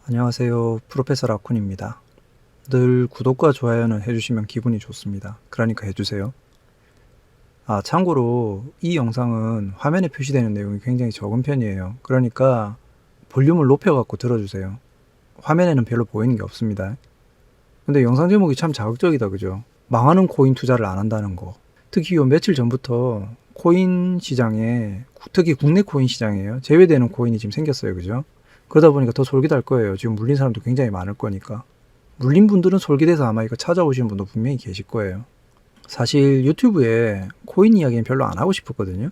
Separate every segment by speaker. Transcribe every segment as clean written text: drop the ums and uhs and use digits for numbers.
Speaker 1: 안녕하세요. 프로페서 라쿤입니다. 늘 구독과 좋아요는 해주시면 기분이 좋습니다. 그러니까 해주세요. 참고로 이 영상은 화면에 표시되는 내용이 굉장히 적은 편이에요. 그러니까 볼륨을 높여갖고 들어주세요. 화면에는 별로 보이는 게 없습니다. 근데 영상 제목이 참 자극적이다, 그죠? 망하는 코인 투자를 안 한다는 거. 특히 요 며칠 전부터 코인 시장에, 특히 국내 코인 시장이에요. 제외되는 코인이 지금 생겼어요, 그죠? 그러다 보니까 더 솔깃할 거예요. 지금 물린 사람도 굉장히 많을 거니까. 물린 분들은 솔깃해서 아마 이거 찾아오시는 분도 분명히 계실 거예요. 사실 유튜브에 코인 이야기는 별로 안 하고 싶었거든요.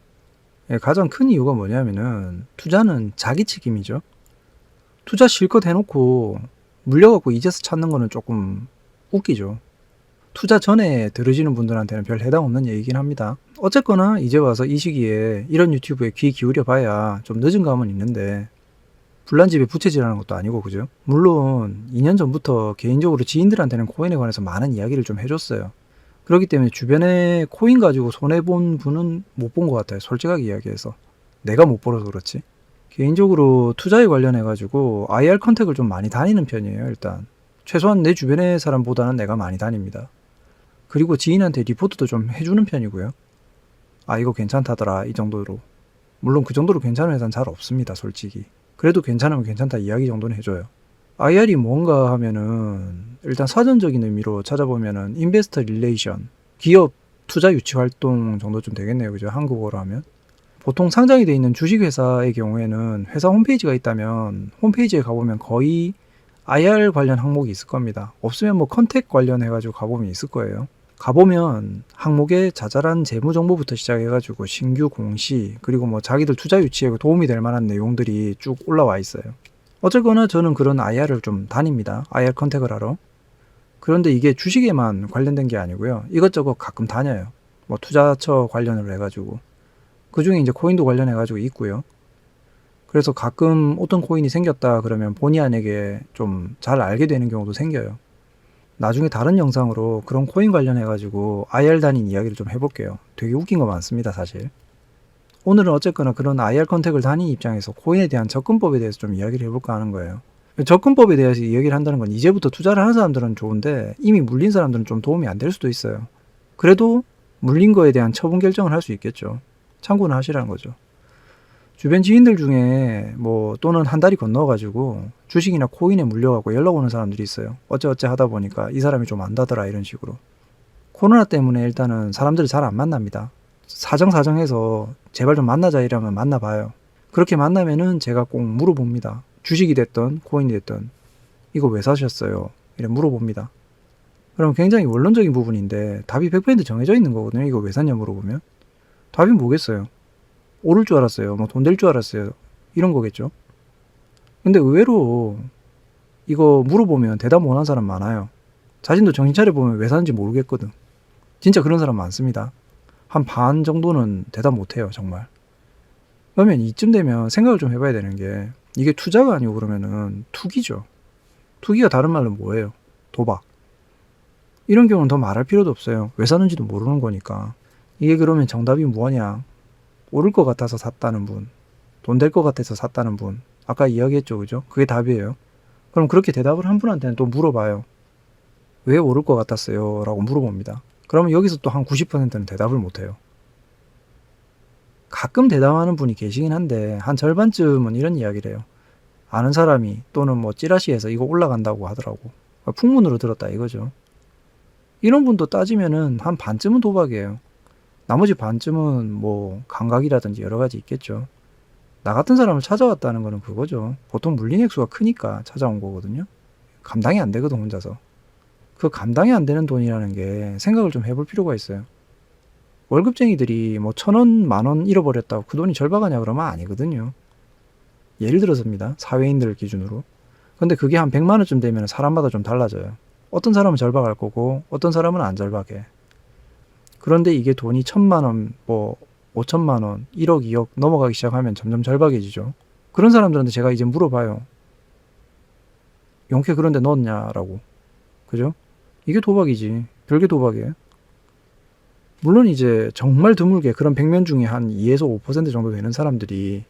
Speaker 1: 가장 큰 이유가 뭐냐면은 투자는 자기 책임이죠. 투자 실컷 해놓고 물려갖고 이제서 찾는 거는 조금 웃기죠. 투자 전에 들으시는 분들한테는 별 해당 없는 얘기긴 합니다. 어쨌거나 이제 와서 이 시기에 이런 유튜브에 귀 기울여 봐야 좀 늦은 감은 있는데 불난 집에 부채질하는 것도 아니고, 그죠? 물론 2년 전부터 개인적으로 지인들한테는 코인에 관해서 많은 이야기를 좀 해줬어요. 그렇기 때문에 주변에 코인 가지고 손해본 분은 못 본 것 같아요. 솔직하게 이야기해서. 내가 못 벌어서 그렇지. 개인적으로 투자에 관련해가지고 IR 컨택을 좀 많이 다니는 편이에요, 일단. 최소한 내 주변의 사람보다는 내가 많이 다닙니다. 그리고 지인한테 리포트도 좀 해주는 편이고요. 이거 괜찮다더라, 이 정도로. 물론 그 정도로 괜찮은 회사는 잘 없습니다, 솔직히. 그래도 괜찮으면 괜찮다 이야기 정도는 해줘요. IR이 뭔가 하면은 일단 사전적인 의미로 찾아보면은 인베스터 릴레이션, 기업 투자 유치 활동 정도쯤 되겠네요, 그죠? 한국어로 하면. 보통 상장이 돼 있는 주식회사의 경우에는 회사 홈페이지가 있다면 홈페이지에 가보면 거의 IR 관련 항목이 있을 겁니다. 없으면 뭐 컨택 관련해가지고 가보면 있을 거예요. 가보면 항목에 자잘한 재무 정보부터 시작해가지고 신규 공시, 그리고 뭐 자기들 투자 유치에 도움이 될 만한 내용들이 쭉 올라와 있어요. 어쨌거나 저는 그런 IR을 좀 다닙니다. IR 컨택을 하러. 그런데 이게 주식에만 관련된 게 아니고요. 이것저것 가끔 다녀요. 뭐 투자처 관련으로 해가지고. 그 중에 이제 코인도 관련해가지고 있고요. 그래서 가끔 어떤 코인이 생겼다 그러면 본의 아니게 좀 잘 알게 되는 경우도 생겨요. 나중에 다른 영상으로 그런 코인 관련해가지고 IR 다닌 이야기를 좀 해볼게요. 되게 웃긴 거 많습니다, 사실. 오늘은 어쨌거나 그런 IR 컨택을 다닌 입장에서 코인에 대한 접근법에 대해서 좀 이야기를 해볼까 하는 거예요. 접근법에 대해서 이야기를 한다는 건 이제부터 투자를 하는 사람들은 좋은데 이미 물린 사람들은 좀 도움이 안 될 수도 있어요. 그래도 물린 거에 대한 처분 결정을 할 수 있겠죠. 참고는 하시라는 거죠. 주변 지인들 중에 뭐 또는 한 달이 건너가지고 주식이나 코인에 물려갖고 연락 오는 사람들이 있어요. 어째 하다 보니까 이 사람이 좀 안다더라 이런 식으로. 코로나 때문에 일단은 사람들을 잘 안 만납니다. 사정사정해서 제발 좀 만나자 이러면 만나봐요. 그렇게 만나면은 제가 꼭 물어봅니다. 주식이 됐던 코인이 됐던 이거 왜 사셨어요? 이래 물어봅니다. 그럼 굉장히 원론적인 부분인데 답이 100% 정해져 있는 거거든요. 이거 왜 샀냐 물어보면. 답이 뭐겠어요? 오를 줄 알았어요. 뭐 돈 될 줄 알았어요. 이런 거겠죠. 근데 의외로 이거 물어보면 대답 못한 사람 많아요. 자신도 정신 차려보면 왜 사는지 모르겠거든. 진짜 그런 사람 많습니다. 한 반 정도는 대답 못해요, 정말. 그러면 이쯤 되면 생각을 좀 해봐야 되는 게 이게 투자가 아니고 그러면은 투기죠. 투기가 다른 말로 뭐예요? 도박. 이런 경우는 더 말할 필요도 없어요. 왜 사는지도 모르는 거니까. 이게 그러면 정답이 뭐냐? 오를 것 같아서 샀다는 분, 돈 될 것 같아서 샀다는 분, 아까 이야기했죠, 그죠? 그게 답이에요. 그럼 그렇게 대답을 한 분한테는 또 물어봐요. 왜 오를 것 같았어요? 라고 물어봅니다. 그러면 여기서 또 한 90%는 대답을 못해요. 가끔 대답하는 분이 계시긴 한데 한 절반쯤은 이런 이야기를 해요. 아는 사람이 또는 뭐 찌라시에서 이거 올라간다고 하더라고. 풍문으로 들었다 이거죠. 이런 분도 따지면은 한 반쯤은 도박이에요. 나머지 반쯤은 뭐 감각이라든지 여러 가지 있겠죠. 나 같은 사람을 찾아왔다는 거는 그거죠. 보통 물린 액수가 크니까 찾아온 거거든요. 감당이 안 되거든, 혼자서. 그 감당이 안 되는 돈이라는 게 생각을 좀 해볼 필요가 있어요. 월급쟁이들이 뭐 1,000원, 10,000원 잃어버렸다고 그 돈이 절박하냐 그러면 아니거든요. 예를 들어서입니다. 사회인들 기준으로. 근데 그게 한 100만 원쯤 되면 사람마다 좀 달라져요. 어떤 사람은 절박할 거고 어떤 사람은 안 절박해. 그런데 이게 돈이 1,000만 원, 뭐 5천만 원, 1억, 2억 넘어가기 시작하면 점점 절박해지죠. 그런 사람들한테 제가 이제 물어봐요. 용케 그런데 넣었냐라고. 그죠? 이게 도박이지. 별게 도박이에요. 물론 이제 정말 드물게 그런 100명 중에 한 2에서 5% 정도 되는 사람들이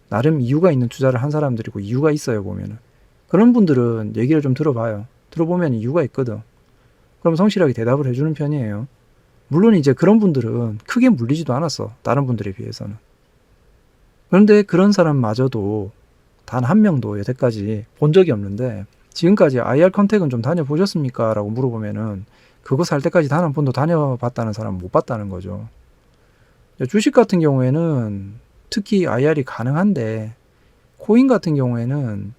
Speaker 1: 나름 이유가 있는 투자를 한 사람들이고 이유가 있어요, 보면은. 그런 분들은 얘기를 좀 들어봐요. 들어보면 이유가 있거든. 그럼 성실하게 대답을 해주는 편이에요. 물론 이제 그런 분들은 크게 물리지도 않았어. 다른 분들에 비해서는. 그런데 그런 사람마저도 단 한 명도 여태까지 본 적이 없는데, 지금까지 IR 컨택은 좀 다녀보셨습니까? 라고 물어보면은 그거 살 때까지 단 한 번도 다녀봤다는 사람은 못 봤다는 거죠. 주식 같은 경우에는 특히 IR이 가능한데, 코인 같은 경우에는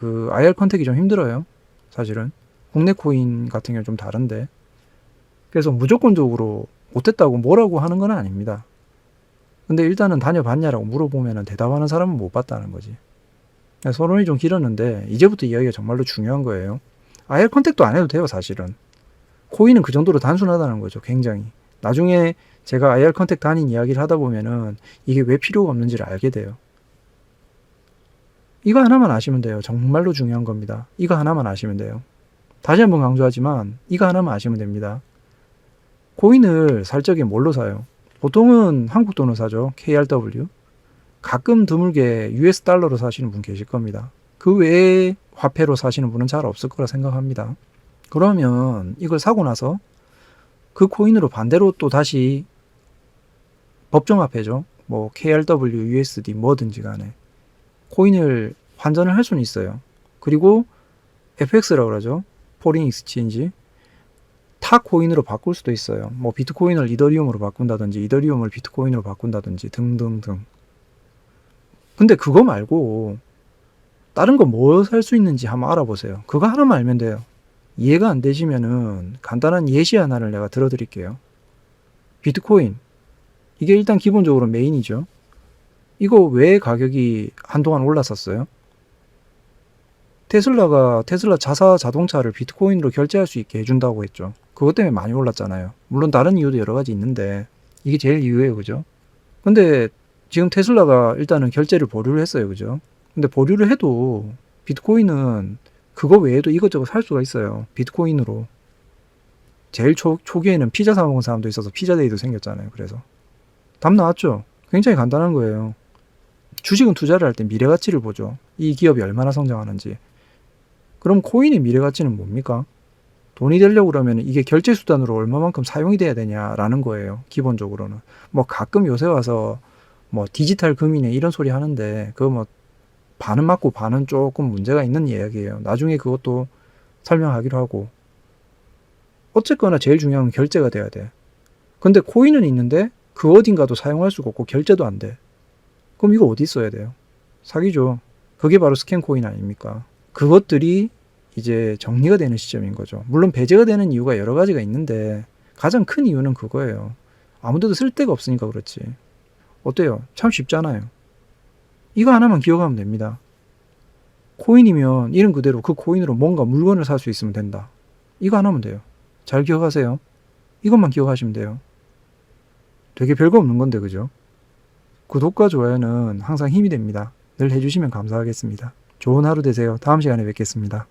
Speaker 1: 그 IR 컨택이 좀 힘들어요. 사실은 국내 코인 같은 경우는 좀 다른데, 그래서 무조건적으로 못했다고 뭐라고 하는 건 아닙니다. 근데 일단은 다녀봤냐라고 물어보면 대답하는 사람은 못 봤다는 거지. 서론이 좀 길었는데 이제부터 이야기가 정말로 중요한 거예요. IR 컨택도 안 해도 돼요. 사실은 코인은 그 정도로 단순하다는 거죠. 굉장히. 나중에 제가 IR 컨택 단인 이야기를 하다 보면은 이게 왜 필요가 없는지를 알게 돼요. 이거 하나만 아시면 돼요. 정말로 중요한 겁니다. 이거 하나만 아시면 돼요. 다시 한번 강조하지만 이거 하나만 아시면 됩니다. 코인을 살 적에 뭘로 사요? 보통은 한국 돈으로 사죠. KRW. 가끔 드물게 US 달러로 사시는 분 계실 겁니다. 그 외에 화폐로 사시는 분은 잘 없을 거라 생각합니다. 그러면 이걸 사고 나서 그 코인으로 반대로 또 다시 법정화폐죠. 뭐 KRW, USD 뭐든지 간에 코인을 환전을 할 수는 있어요. 그리고 FX라고 그러죠. 포린 익스체인지. 타 코인으로 바꿀 수도 있어요. 뭐 비트코인을 이더리움으로 바꾼다든지 이더리움을 비트코인으로 바꾼다든지 등등등. 근데 그거 말고 다른 거 뭐 살 수 있는지 한번 알아보세요. 그거 하나만 알면 돼요. 이해가 안 되시면은 간단한 예시 하나를 내가 들어드릴게요. 비트코인. 이게 일단 기본적으로 메인이죠. 이거 왜 가격이 한동안 올랐었어요? 테슬라가 테슬라 자사 자동차를 비트코인으로 결제할 수 있게 해준다고 했죠. 그것 때문에 많이 올랐잖아요. 물론 다른 이유도 여러 가지 있는데 이게 제일 이유예요. 그죠? 근데 지금 테슬라가 일단은 결제를 보류를 했어요. 그죠? 근데 보류를 해도 비트코인은 그거 외에도 이것저것 살 수가 있어요. 비트코인으로. 제일 초기에는 피자 사 먹은 사람도 있어서 피자데이도 생겼잖아요. 그래서 답 나왔죠? 굉장히 간단한 거예요. 주식은 투자를 할 때 미래가치를 보죠. 이 기업이 얼마나 성장하는지. 그럼 코인의 미래가치는 뭡니까? 돈이 되려고 그러면 이게 결제 수단으로 얼마만큼 사용이 돼야 되냐라는 거예요. 기본적으로는. 뭐 가끔 요새 와서 뭐 디지털 금이네 이런 소리 하는데 그거 뭐 반은 맞고 반은 조금 문제가 있는 이야기예요. 나중에 그것도 설명하기로 하고. 어쨌거나 제일 중요한 건 결제가 돼야 돼. 근데 코인은 있는데 그 어딘가도 사용할 수가 없고 결제도 안 돼. 그럼 이거 어디 써야 돼요? 사기죠. 그게 바로 스캔 코인 아닙니까? 그것들이 이제 정리가 되는 시점인 거죠. 물론 배제가 되는 이유가 여러 가지가 있는데 가장 큰 이유는 그거예요. 아무데도 쓸 데가 없으니까 그렇지. 어때요? 참 쉽잖아요. 이거 하나만 기억하면 됩니다. 코인이면 이름 그대로 그 코인으로 뭔가 물건을 살 수 있으면 된다. 이거 하나면 돼요. 잘 기억하세요. 이것만 기억하시면 돼요. 되게 별거 없는 건데 그죠? 구독과 좋아요는 항상 힘이 됩니다. 늘 해주시면 감사하겠습니다. 좋은 하루 되세요. 다음 시간에 뵙겠습니다.